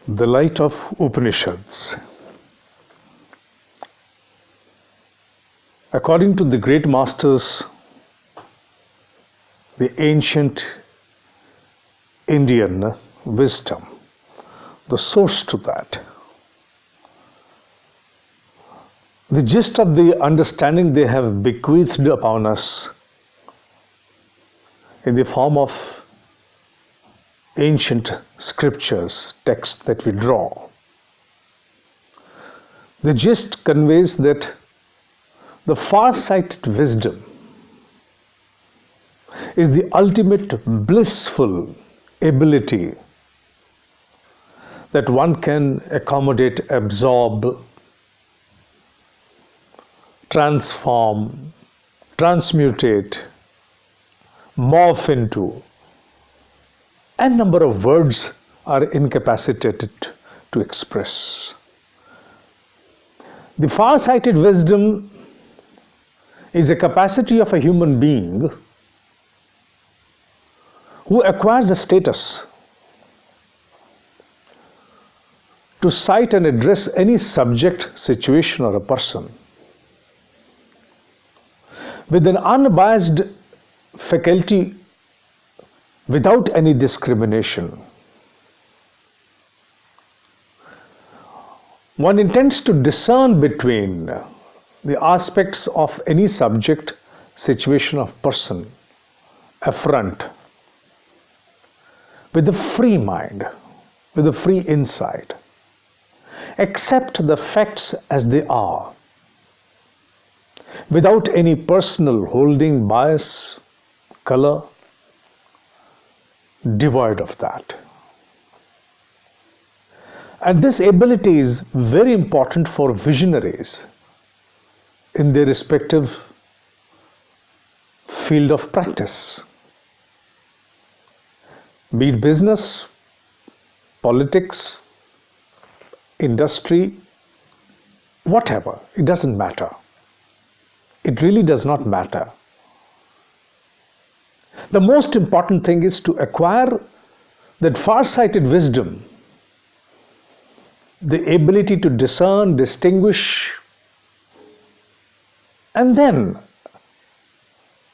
The light of Upanishads. According to the great masters, the ancient Indian wisdom, the source to that, the gist of the understanding they have bequeathed upon us in the form of ancient scriptures, texts that we draw. The gist conveys that the far-sighted wisdom is the ultimate blissful ability that one can accommodate, absorb, transform, transmutate, morph into. A number of words are incapacitated to express. The far-sighted wisdom is a capacity of a human being who acquires a status to sight and address any subject, situation, or a person with an unbiased faculty, without any discrimination. One intends to discern between the aspects of any subject, situation, of person, affront, with a free mind, with a free insight. Accept the facts as they are, without any personal holding, bias, color, devoid of that. And this ability is very important for visionaries in their respective field of practice. Be it business, politics, industry, whatever, it doesn't matter. It really does not matter. The most important thing is to acquire that far-sighted wisdom, the ability to discern, distinguish, and then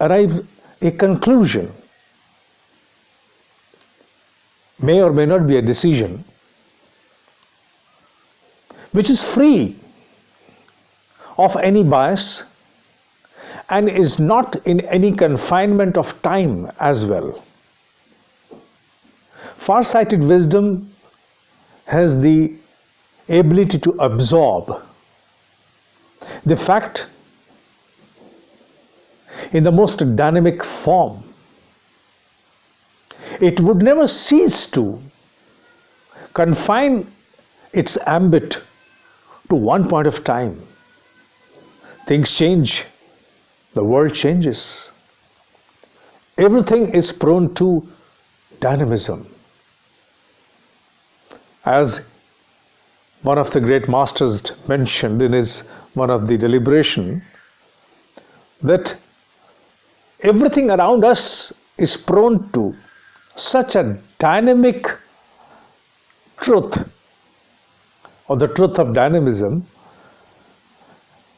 arrive a conclusion. May or may not be a decision, which is free of any bias and is not in any confinement of time as well. Far-sighted wisdom has the ability to absorb the fact in the most dynamic form. It would never cease to confine its ambit to one point of time. Things change. The world changes. Everything is prone to dynamism. As one of the great masters mentioned in one of the deliberation, that everything around us is prone to such a dynamic truth, or the truth of dynamism,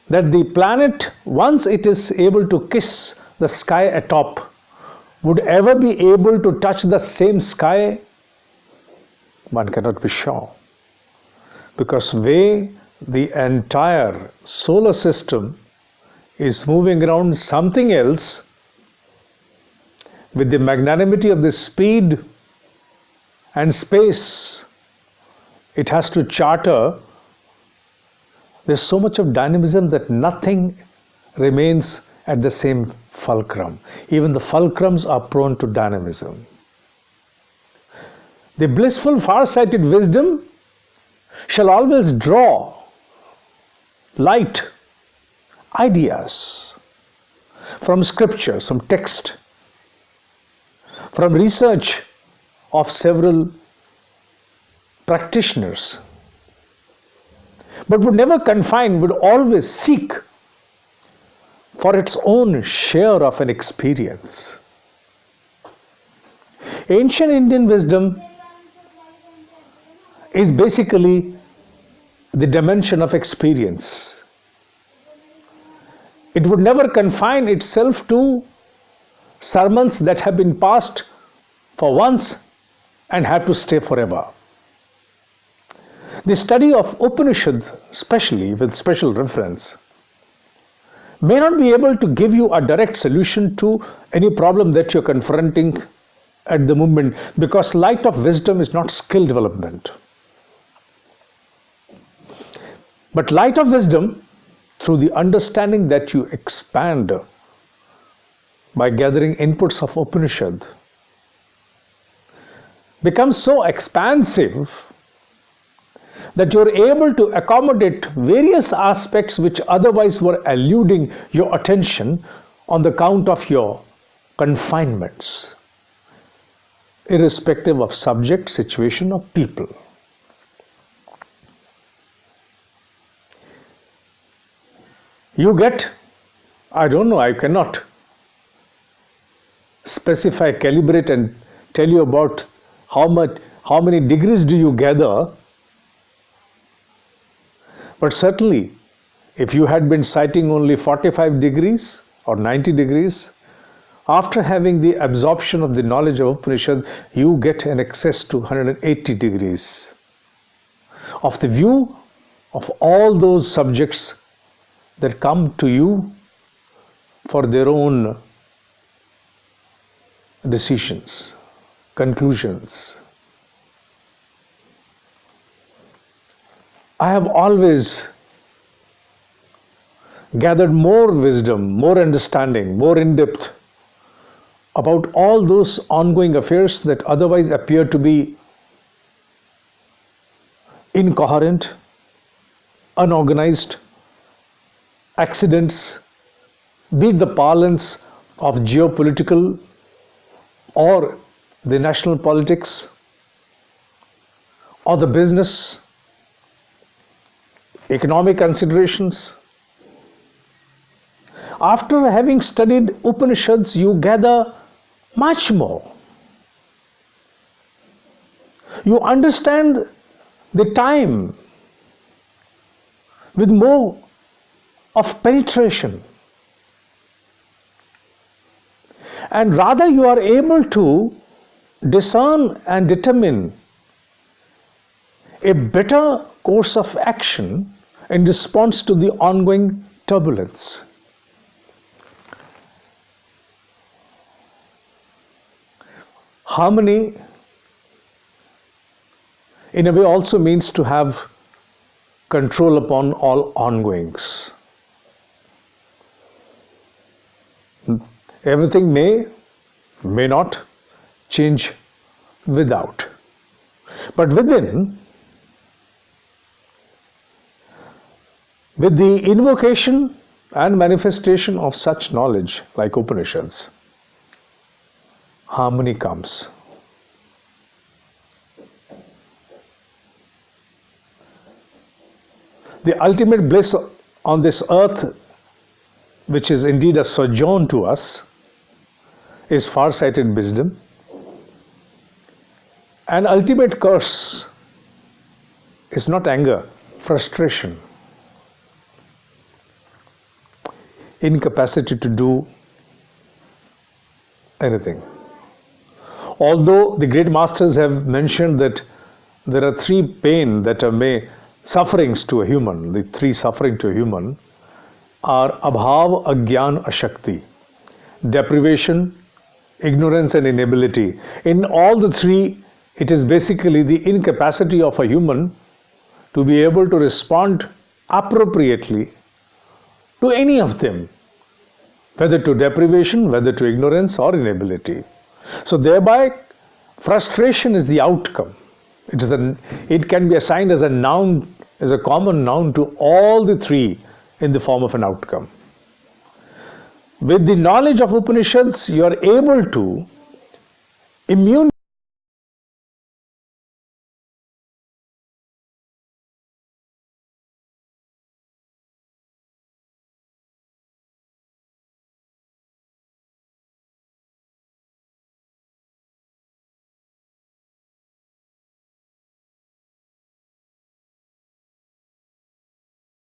that the planet, once it is able to kiss the sky atop, would ever be able to touch the same sky? One cannot be sure. Because way the entire solar system is moving around something else, with the magnanimity of the speed and space it has to charter, there's so much of dynamism that nothing remains at the same fulcrum. Even the fulcrums are prone to dynamism. The blissful far-sighted wisdom shall always draw light, ideas from scriptures, from text, from research of several practitioners, but would never confine, would always seek for its own share of an experience. Ancient Indian wisdom is basically the dimension of experience. It would never confine itself to sermons that have been passed for once and have to stay forever. The study of Upanishads, especially with special reference, may not be able to give you a direct solution to any problem that you're confronting at the moment, because light of wisdom is not skill development. But light of wisdom, through the understanding that you expand by gathering inputs of Upanishad, becomes so expansive that you're able to accommodate various aspects which otherwise were eluding your attention on the count of your confinements, irrespective of subject, situation, or people. You get, I don't know, I cannot specify, calibrate and tell you about how many degrees do you gather. But certainly, if you had been citing only 45 degrees or 90 degrees, after having the absorption of the knowledge of Upanishad, you get an access to 180 degrees of the view of all those subjects that come to you for their own decisions, conclusions. I have always gathered more wisdom, more understanding, more in depth about all those ongoing affairs that otherwise appear to be incoherent, unorganized, accidents, be it the parlance of geopolitical or the national politics or the business, economic considerations. After having studied Upanishads, you gather much more. You understand the time with more of penetration. And rather you are able to discern and determine a better course of action in response to the ongoing turbulence. Harmony, in a way, also means to have control upon all ongoings. Everything may not change without. But within, with the invocation and manifestation of such knowledge like Upanishads, harmony comes. The ultimate bliss on this earth, which is indeed a sojourn to us, is far-sighted wisdom. An ultimate curse is not anger, frustration, incapacity to do anything. Although the great masters have mentioned that there are three pain that are sufferings to a human, the three suffering to a human are abhav, agyan, ashakti, deprivation, ignorance and inability. In all the three, it is basically the incapacity of a human to be able to respond appropriately to any of them, whether to deprivation, whether to ignorance or inability. So thereby, frustration is the outcome. It can be assigned as a noun, as a common noun to all the three in the form of an outcome. With the knowledge of Upanishads, you are able to immune